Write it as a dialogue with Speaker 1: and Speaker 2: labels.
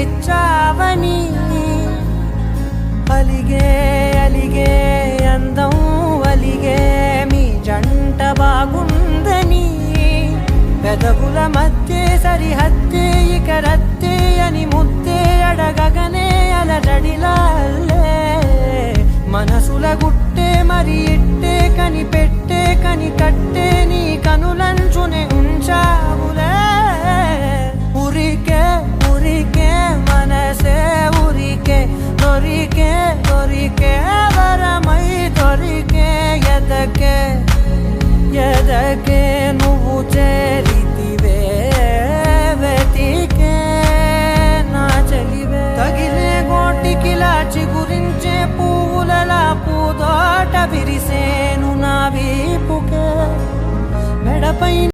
Speaker 1: ఇచ్చావని అలిగే అలిగే అందం అలిగే మీ జంట బాగుందని పెదవుల మధ్య సరిహద్దే ఇక రద్దే అని ముద్దే అడగగనే అలజడిలాల్లే మనసుల గుట్టే మరి ఇట్టే కనిపెట్టే కని కట్టే నీ కనులంచునే ఉంచావులే ఉరికే ఉరికే మనసే ఉరికే దొరికే దొరికే వరమై దొరికే ఎదకే ఎదకే నువ్వు చేరితివే వెతికే నా చెలివే తగిలే గోటికిలా చిగురించే పువ్వులలా పూదోట విరిసేను నా వీపుకే మెడపై